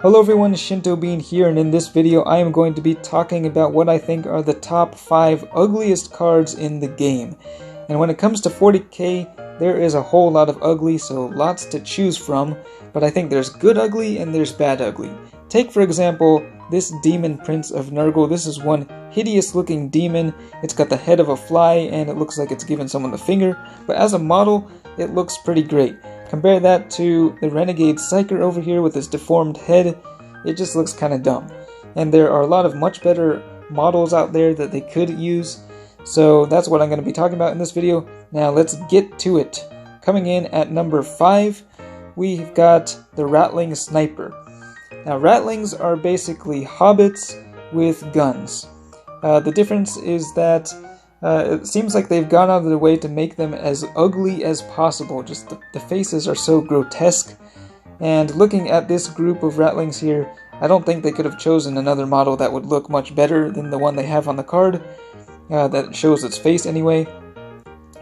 Hello everyone, Shinto Bean here, and in this video I am going to be talking about what I think are the top 5 ugliest cards in the game. And when it comes to 40k, there is a whole lot of ugly, so lots to choose from, but I think there's good ugly and there's bad ugly. Take for example this Demon Prince of Nurgle. This is one hideous looking demon. It's got the head of a fly and it looks like it's giving someone the finger, but as a model it looks pretty great. Compare that to the Renegade Psyker over here with his deformed head. It just looks kind of dumb. And there are a lot of much better models out there that they could use. So that's what I'm going to be talking about in this video. Now let's get to it. Coming in at number 5, we've got the Rattling Sniper. Now rattlings are basically hobbits with guns. The difference is that it seems like they've gone out of their way to make them as ugly as possible. Just the faces are so grotesque. And looking at this group of rattlings here, I don't think they could have chosen another model that would look much better than the one they have on the card. That shows its face anyway.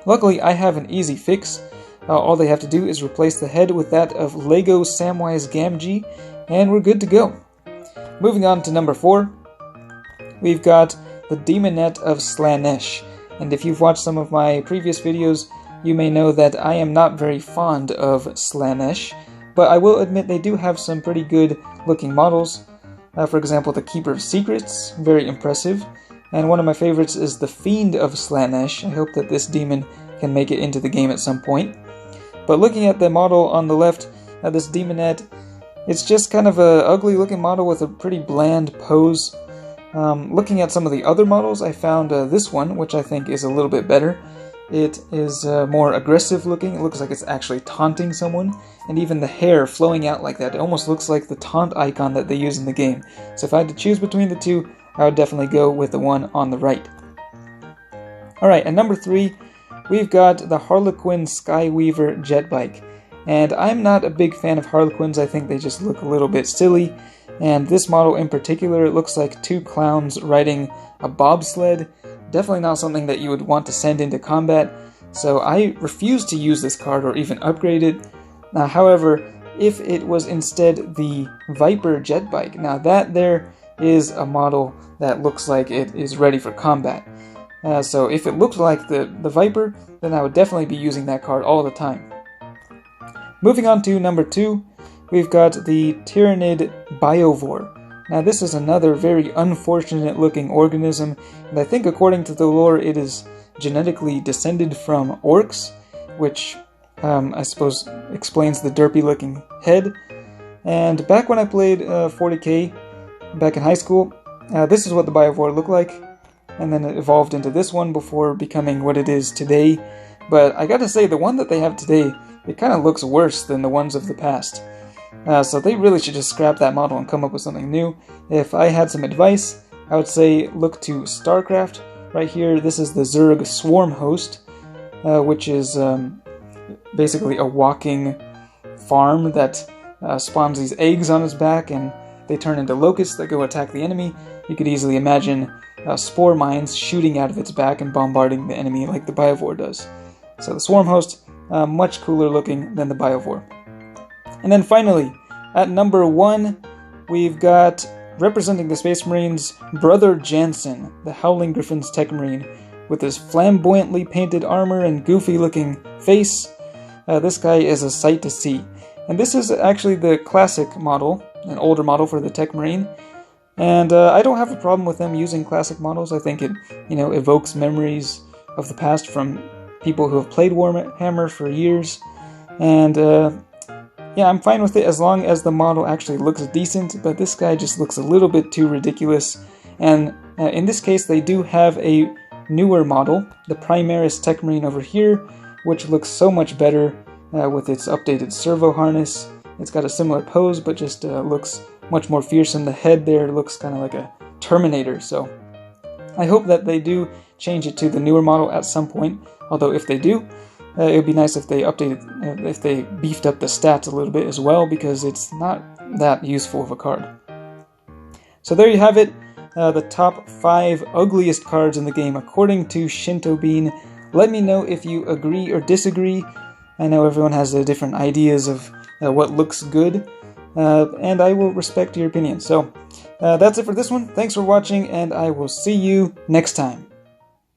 Luckily, I have an easy fix. All they have to do is replace the head with that of Lego Samwise Gamgee, and we're good to go. Moving on to number 4, we've got the Demonette of Slaanesh. And if you've watched some of my previous videos, you may know that I am not very fond of Slaanesh, but I will admit they do have some pretty good looking models. For example, the Keeper of Secrets, very impressive. And one of my favorites is the Fiend of Slaanesh. I hope that this demon can make it into the game at some point. But looking at the model on the left, this Demonette, it's just kind of a ugly looking model with a pretty bland pose. Looking at some of the other models, I found this one, which I think is a little bit better. It is more aggressive looking. It looks like it's actually taunting someone, and even the hair flowing out like that, it almost looks like the taunt icon that they use in the game. So if I had to choose between the two, I would definitely go with the one on the right. Alright, at number 3, we've got the Harlequin Skyweaver jet bike. And I'm not a big fan of Harlequins. I think they just look a little bit silly. And this model in particular, it looks like 2 clowns riding a bobsled. Definitely not something that you would want to send into combat. So I refuse to use this card or even upgrade it. However, if it was instead the Viper jet bike, now that there is a model that looks like it is ready for combat. So if it looked like the Viper, then I would definitely be using that card all the time. Moving on to number 2, we've got the Tyrannid biovore. Now this is another very unfortunate looking organism, and I think according to the lore it is genetically descended from orcs, which I suppose explains the derpy looking head. And back when I played 40k, back in high school, this is what the biovore looked like, and then it evolved into this one before becoming what it is today. But I gotta say, the one that they have today, it kind of looks worse than the ones of the past. So they really should just scrap that model and come up with something new. If I had some advice, I would say look to StarCraft. Right here, this is the Zerg Swarm Host, which is basically a walking farm that spawns these eggs on its back, and they turn into locusts that go attack the enemy. You could easily imagine spore mines shooting out of its back and bombarding the enemy like the biovore does. So the Swarm Host, much cooler looking than the biovore. And then finally, at number 1, we've got, representing the Space Marines, Brother Jansen, the Howling Griffin's Tech Marine, with his flamboyantly painted armor and goofy looking face. This guy is a sight to see. And this is actually the classic model, an older model for the Tech Marine. And I don't have a problem with them using classic models. I think it, evokes memories of the past from people who have played Warhammer for years. And yeah, I'm fine with it as long as the model actually looks decent, but this guy just looks a little bit too ridiculous. And in this case, they do have a newer model, the Primaris Tech Marine over here, which looks so much better with its updated servo harness. It's got a similar pose, but just looks much more fearsome. The head there looks kind of like a Terminator, so I hope that they do change it to the newer model at some point, although if they do, it would be nice if they updated, if they beefed up the stats a little bit as well, because it's not that useful of a card. So there you have it, the top 5 ugliest cards in the game according to Shinto Bean. Let me know if you agree or disagree. I know everyone has different ideas of what looks good, and I will respect your opinion. So that's it for this one. Thanks for watching, and I will see you next time.